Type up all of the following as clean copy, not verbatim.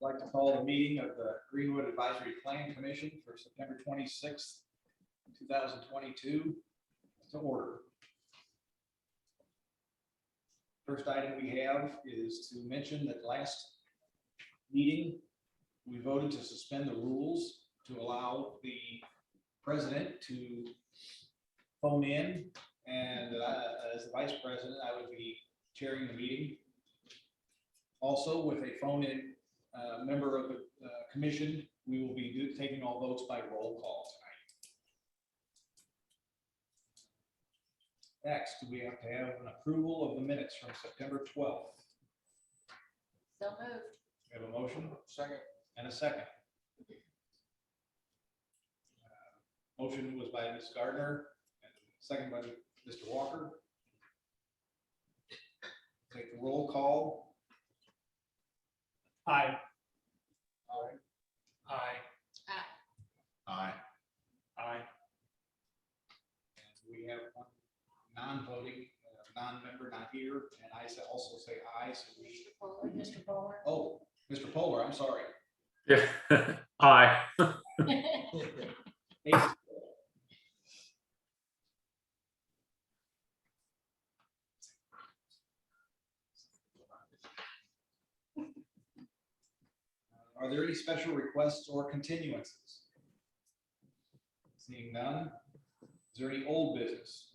I'd like to call the meeting of the Greenwood Advisory Plan Commission for September 26th, 2022 to order. First item we have is to mention that last meeting, we voted to suspend the rules to allow the president to phone in, and as the vice president, I would be chairing the meeting. Also, with a phone-in member of the commission, we will be taking all votes by roll call tonight. Next, we have to have an approval of the minutes from September 12th. So moved. We have a motion, second, and a second. Motion was by Ms. Gardner, and second by Mr. Walker. Take the roll call. Aye. Aye. Aye. Aye. Aye. And we have one non-voting, non-member not here, and I also say aye. So we. Mr. Polar. Oh, Mr. Polar, I'm sorry. Yeah. Aye. Are there any special requests or continuances? Seeing none. Is there any old business?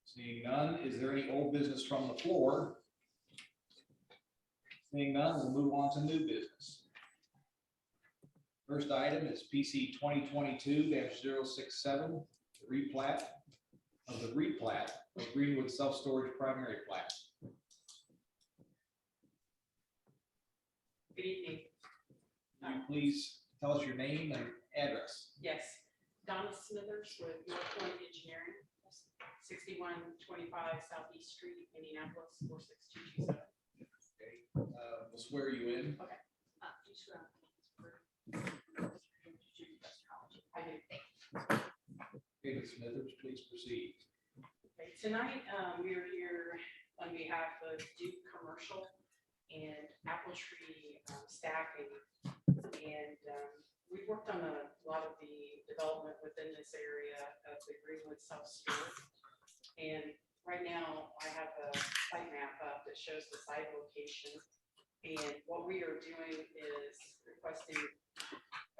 Seeing none. Is there any old business from the floor? Seeing none, we'll move on to new business. First item is PC 2022-067, replat of Greenwood Self-Storage Primary Plat. Good evening. Will you please tell us your name and address? Yes, Donna Smithers with North Point Engineering, 6125 Southeast Street, Indianapolis, 46227. Okay, we'll swear you in. Okay. David Smithers, please proceed. Okay, tonight we are here on behalf of Duke Commercial and Apple Tree Stacking, and we've worked on a lot of the development within this area of the Greenwood self-storage. And right now I have a site map up that shows the site location, and what we are doing is requesting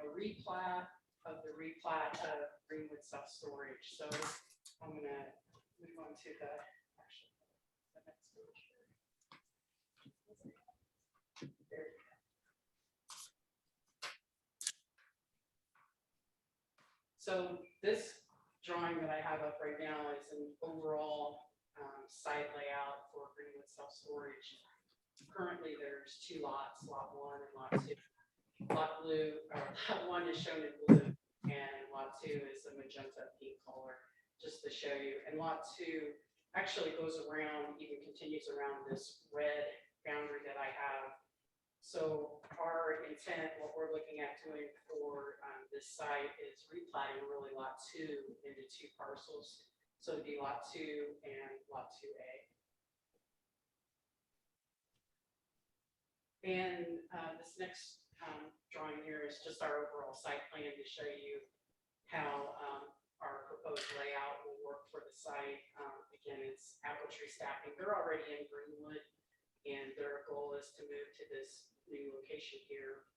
a replat of the replat of Greenwood self-storage. So I'm going to move on to the next page. There we go. So this drawing that I have up right now is an overall site layout for Greenwood self-storage. Currently, there's two lots, lot 1 and lot 2. Lot 1 is shown in blue, and lot 2 is a magenta pink color, just to show you. And lot 2 actually goes around, even continues around this red boundary that I have. So our intent, what we're looking at doing for this site is replatting really lot 2 into 2 parcels. So it'd be lot 2 and lot 2A. And this next drawing here is just our overall site plan to show you how our proposed layout will work for the site. Again, it's apple tree stacking. They're already in Greenwood, and their goal is to move to this new location here.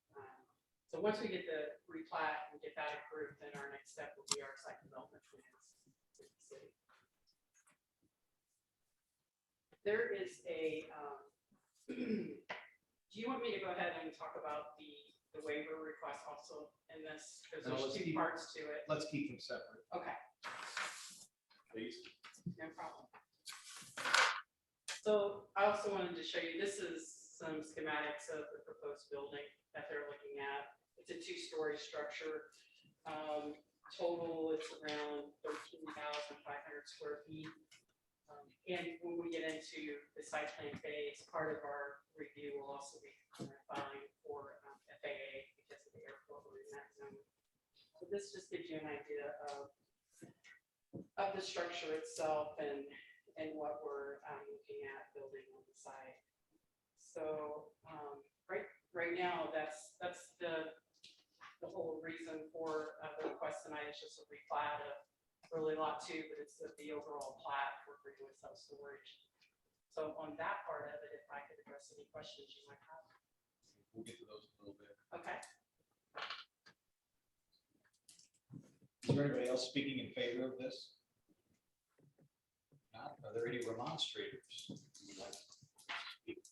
So once we get the replat and get that approved, then our next step will be our site development plans with the city. There is a, do you want me to go ahead and talk about the waiver request also in this? Because there's 2 parts to it. Let's keep them separate, Okay. please. No problem. So I also wanted to show you, this is some schematics of the proposed building that they're looking at. It's a 2-story structure. Total, it's around 13,500 square feet. And when we get into the site plan phase, part of our review will also be filing for FAA because of the airport we're in that zone. So this just gives you an idea of the structure itself and what we're looking at building on the site. So right now, that's the whole reason for the request tonight is just a replat of really lot 2, but it's the overall plat for Greenwood self-storage. So on that part of it, if I could address any questions you might have. We'll get to those in a little bit. Okay. Is there anybody else speaking in favor of this? Not, are there any remonstrators who would like to speak?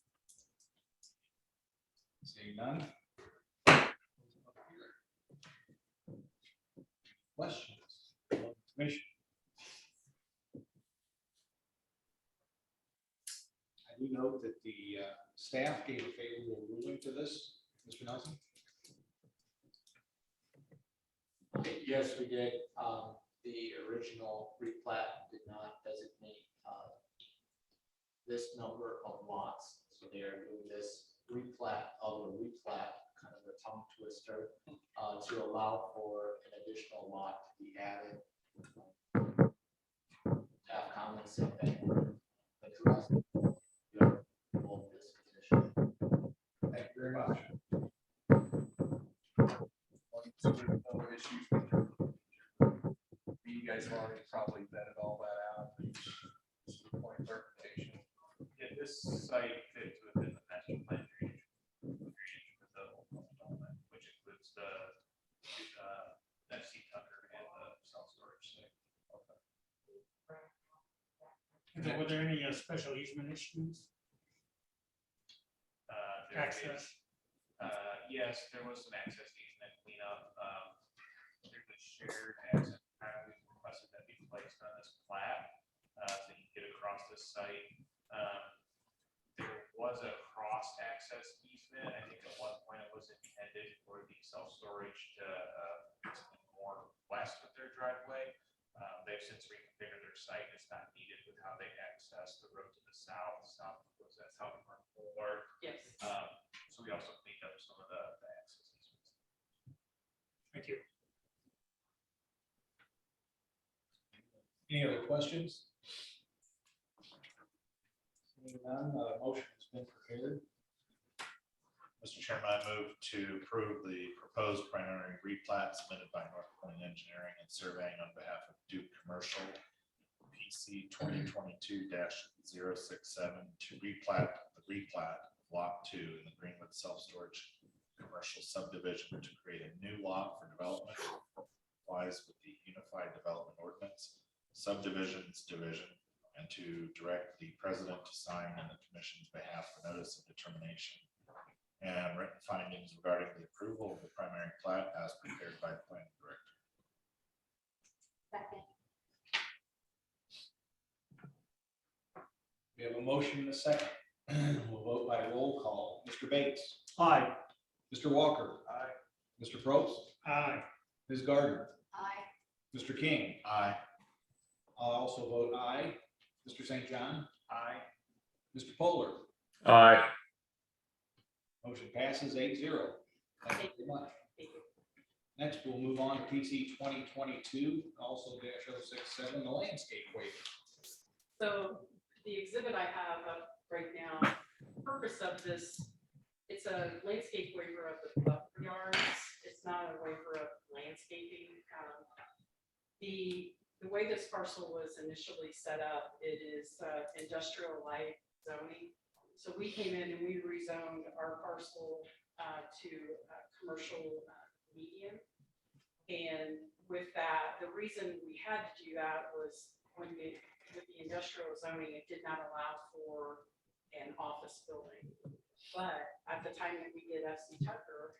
Seeing none? Questions? Commission? I do note that the staff gave a favorable ruling to this, Mr. Nelson. Yes, we did. The original replat did not designate this number of lots, so they are doing this replat of a replat, kind of a tongue twister, to allow for an additional lot to be added. Have comments and then address this position. Thank you very much. So there's no issues with you guys have already probably vetted all that out, but just a point of clarification. Yeah, this site fits within the master plan drainage for the development, which includes the FC Tucker and the self-storage site. Were there any special easement issues? Access? Yes, there was some access easement cleanup. There was shared access. We requested that be placed on this plat so you can get across this site. There was a cross access easement. I think at one point it was intended for the self-storage to be more west of their driveway. They've since reconfigured their site. It's not needed with how they access the road to the south. That's how we run forward. Yes. So we also cleaned up some of the access easements. Thank you. Any other questions? Seeing none, motion has been prepared. Mr. Chairman, I move to approve the proposed primary replat submitted by North Point Engineering and Surveying on behalf of Duke Commercial PC 2022-067 to replat Lot 2 in the Greenwood Self-Storage Commercial Subdivision to create a new lot for development that complies with the Unified Development Ordinance, Subdivisions Division, and to direct the President to sign on the Commission's behalf the notice of determination and written findings regarding the approval of the primary plat as prepared by the planning director. Second. We have a motion and a second. We'll vote by roll call. Mr. Bates. Aye. Mr. Walker. Aye. Mr. Probst. Aye. Ms. Gardner. Aye. Mr. King. Aye. I'll also vote aye. Mr. St. John. Aye. Mr. Polar. Aye. Motion passes 8-0. Thank you very much. Thank you. Next, we'll move on to PC 2022, also -067, the landscape waiver. So the exhibit I have up right now, the purpose of this, it's a landscape waiver of the buffer yards. It's not a waiver of landscaping. The way this parcel was initially set up, it is industrial light zoning. So we came in and we rezoned our parcel to commercial medium. And with that, the reason we had to do that was with the industrial zoning, it did not allow for an office building. But at the time that we did FC Tucker,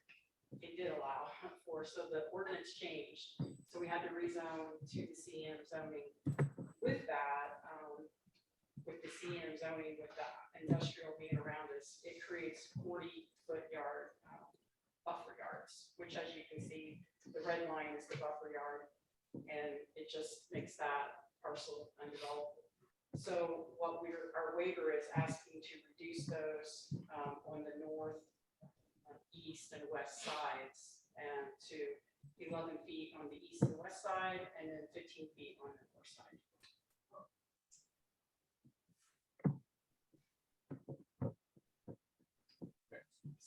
it did allow for, so the ordinance changed. So we had to rezone to the CM zoning. With that, with the CM zoning, with the industrial being around us, it creates 40-foot yard buffer yards, which, as you can see, the red line is the buffer yard, and it just makes that parcel undevelopable. So what our waiver is asking to reduce those on the north, east, and west sides, and to 11 feet on the east and west side, and then 15 feet on the north side.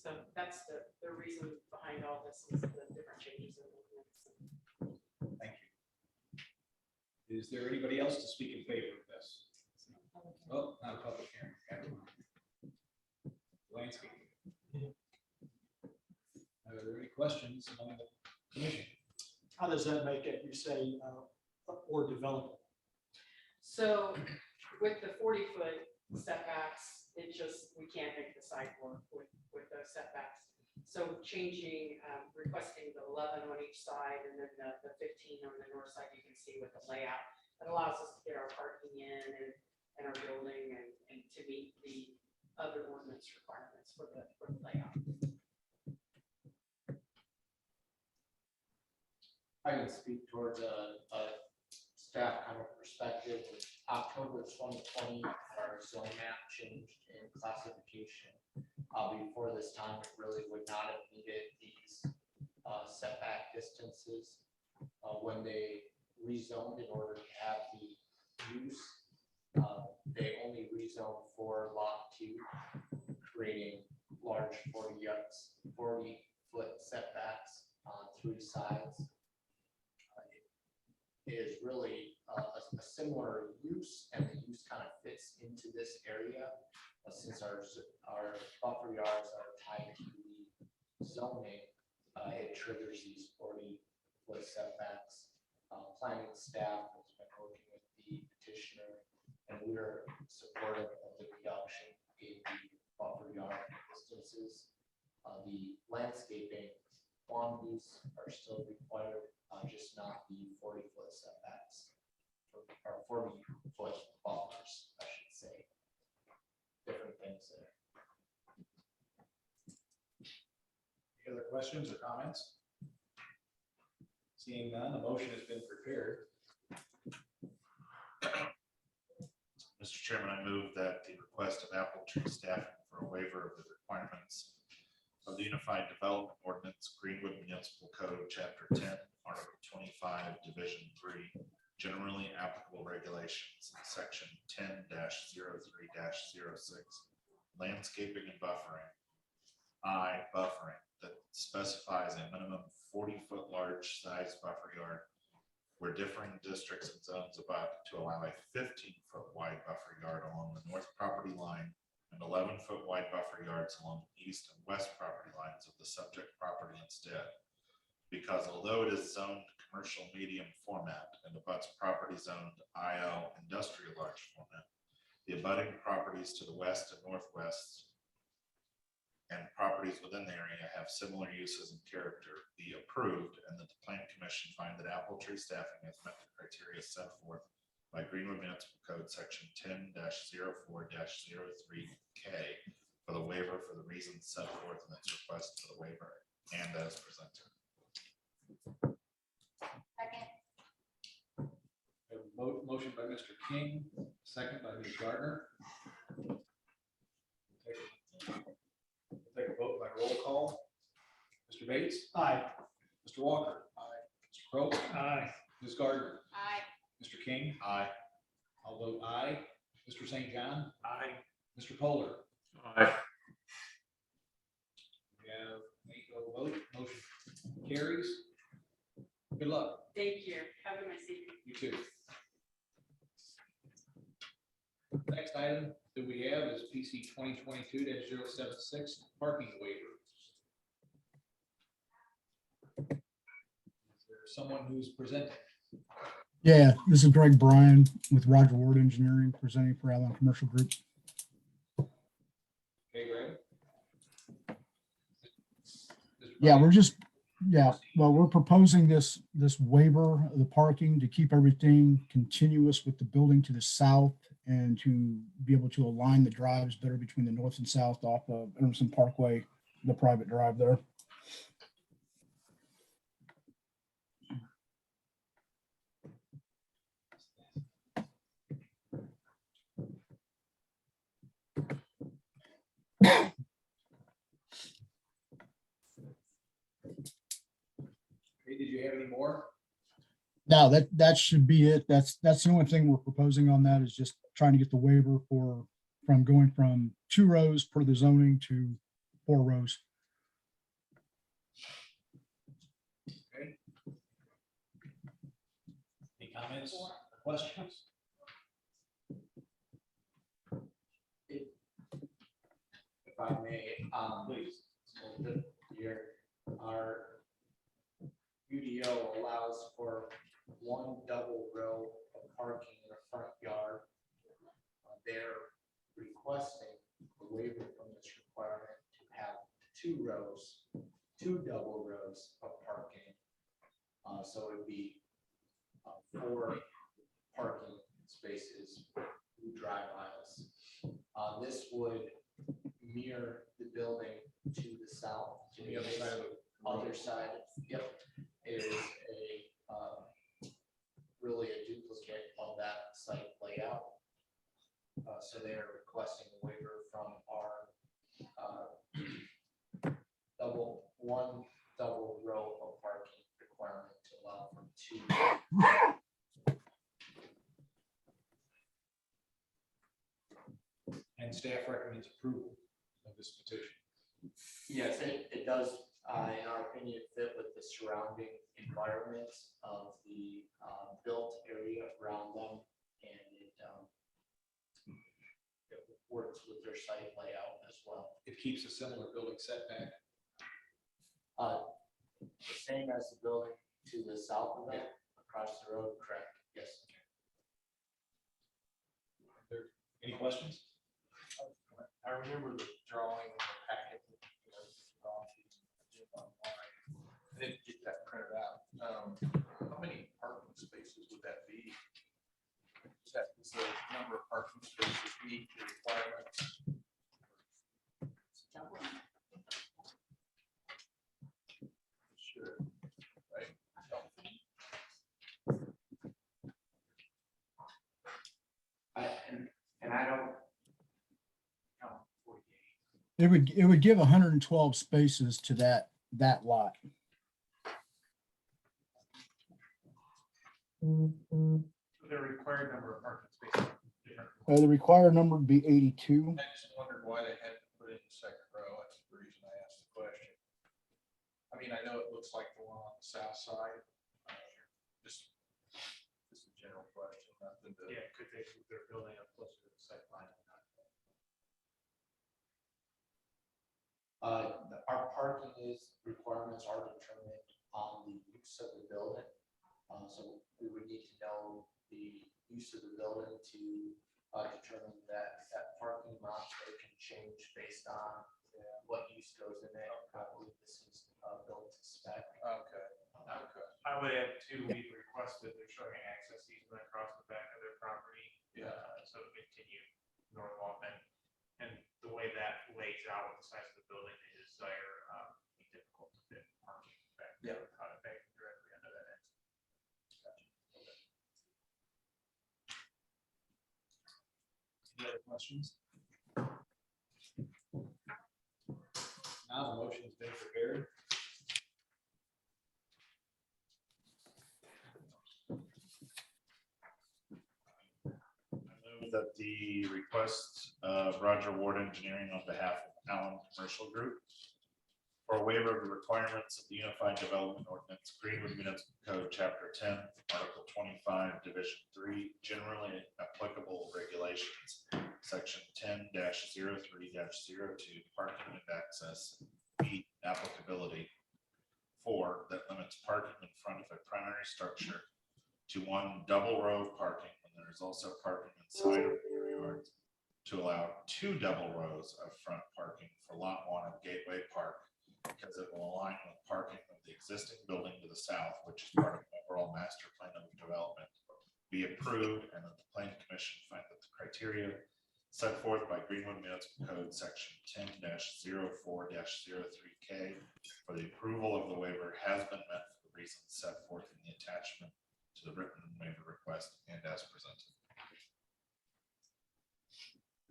So that's the reason behind all this is the different changes in ordinance. Thank you. Is there anybody else to speak in favor of this? Oh, not a public hearing. Okay. Landscape. Are there any questions among the commission? How does that make it, you say, or developable? So with the 40-foot setbacks, it just, we can't make the site work with those setbacks. So changing, requesting the 11 on each side and then the 15 on the north side, you can see with the layout. It allows us to get our parking in and our building and to meet the other ordinance requirements for the layout. I can speak towards a staff kind of perspective. In October 2020, our zone map changed in classification. Before this time, it really would not have needed these setback distances. When they rezoned in order to have the use, they only rezoned for lot 2, creating large 40-foot setbacks on 3 sides. Is really a similar use, and the use kind of fits into this area. Since our buffer yards are tied to the zoning, it triggers these 40-foot setbacks. Planning staff has been working with the petitioner, and we are supportive of the reduction in the buffer yard distances. The landscaping quantities are still required, just not the 40-foot setbacks, or 40-foot buffers, I should say. Different things there. Any other questions or comments? Seeing none, a motion has been prepared. Mr. Chairman, I move that the request of Apple Tree staffing for a waiver of the requirements of the Unified Development Ordinance, Greenwood Municipal Code, Chapter 10, Article 25, Division 3, generally applicable regulations, Section 10-03-06, landscaping and buffering. Buffering that specifies a minimum 40-foot large size buffer yard where differing districts and zones about to allow a 15-foot wide buffer yard along the north property line and 11-foot wide buffer yards along the east and west property lines of the subject property instead. Because although it is zoned commercial medium format and abuts property zoned IL industrial large format, the abutting properties to the west and northwest and properties within the area have similar uses and character be approved, and that the Plan Commission find that Apple Tree staffing has met the criteria set forth by Greenwood Municipal Code Section 10-04-03K for the waiver for the reasons set forth in its request for the waiver and as presented. Second. A motion by Mr. King, second by Ms. Gardner. We'll take a vote by roll call. Mr. Bates? Aye. Mr. Walker? Aye. Mr. Crowe? Aye. Ms. Gardner? Aye. Mr. King? Aye. I'll vote aye. Mr. St. John? Aye. Mr. Polar? Aye. We have an 8-0 vote. Motion carries. Good luck. Thank you. Have a nice evening. You too. Next item that we have is PC 2022-076 parking waiver. Is there someone who's presenting? Yeah, this is Greg Bryan with Roger Ward Engineering presenting for Allen Commercial Group. Okay, Greg? Yeah, we're proposing this waiver of the parking to keep everything continuous with the building to the south and to be able to align the drives better between the north and south off of Emerson Parkway, the private drive there. Okay, did you have any more? No, that should be it. That's the only thing we're proposing on that is just trying to get the waiver from going from 2 rows per the zoning to 4 rows. comments, questions? If I may, Please. our UDO allows for one double row of parking in the front yard. They're requesting a waiver from this requirement to have two double rows of parking. So it'd be 4 parking spaces, 2 drive aisles. This would mirror the building to the south. To the other side of the road. Other side, yep, is a really a duplicate of that site layout. So they're requesting a waiver from our one double row of parking requirement to allow for 2. And staff recommends approval of this petition. Yes, it does, in our opinion, fit with the surrounding environment of the built area around them, and it works with their site layout as well. It keeps a similar building setback. The same as the building to the south of that, across the road, correct? Yes. Any questions? I remember the drawing in the packet. I didn't get that printed out. How many parking spaces would that be? Does the number of parking spaces meet the requirements? Sure. Right. And I don't. It would give 112 spaces to that lot. The required number of parking spaces. different. The required number would be 82. I just wondered why they had to put it in the second row. That's the reason I asked the question. I mean, I know it looks like the one on the south side. Just a general question, nothing to. Yeah, could they move their building up closer to the site line? Our parking requirements are determined on the use of the building. So we would need to know the use of the building to determine that parking amount that can change based on what use goes in it. I believe this is built to spec. Okay, okay, I would add too, we've requested they're showing access easement across the back of their property. Yeah. So to continue north off and the way that lays out with the size of the building, they desire, be difficult to fit parking back. Yeah. Back directly under that exit. Any other questions? Now the motion has been prepared. I move that the request of Roger Ward Engineering on behalf of Allen Commercial Group for a waiver of the requirements of the Unified Development Ordinance, Greenwood Municipal Code, Chapter 10, Article 25, Division 3, generally applicable regulations, Section 10-03-02, parking and access, B, applicability. 4, that limits parking in front of a primary structure to one double row of parking when there is also parking inside of the rear yards, to allow 2 double rows of front parking for Lot 1 of Gateway Park, because it will align with parking of the existing building to the south, which is part of the overall master plan of development, be approved, and that the planning commission find that the criteria set forth by Greenwood Municipal Code Section 10-04-03K for the approval of the waiver has been met for the reasons set forth in the attachment to the written waiver request and as presented.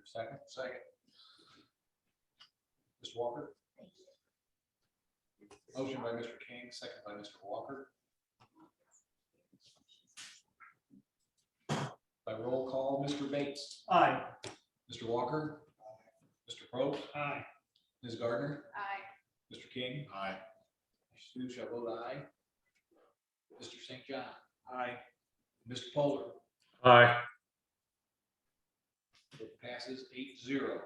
Second, second. Mr. Walker. Motion by Mr. King, second by Mr. Walker. By roll call, Mr. Bates, Aye. Mr. Walker, Mr. Pope, Aye. Ms. Gardner, Aye. Mr. King, Aye. Stu shall vote aye. Mr. St. John. Aye. Mr. Polar. Aye. It passes 8-0.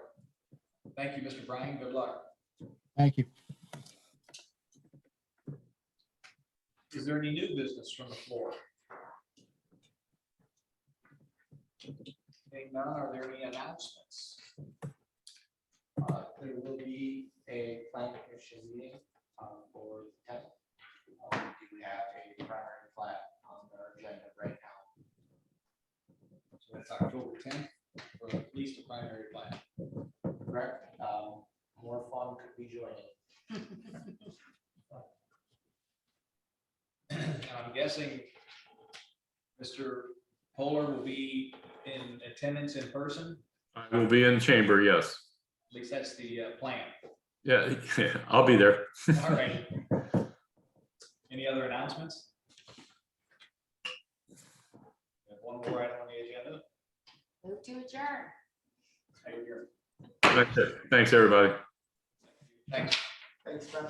Thank you, Mr. Bryan. Good luck. Thank you. Is there any new business from the floor? Seeing none, are there any announcements? There will be a plan commission meeting for the 10th. We have a primary plat on our agenda right now. So that's October 10th for at least a primary plan. Correct. More fun could be joining. And I'm guessing Mr. Polar will be in attendance in person. I will be in chamber, yes. At least that's the plan. Yeah, I'll be there. All right. Any other announcements? We have one more item on the agenda. Move to adjourn. Right here. Thanks, everybody. Thanks. Thanks, Brent.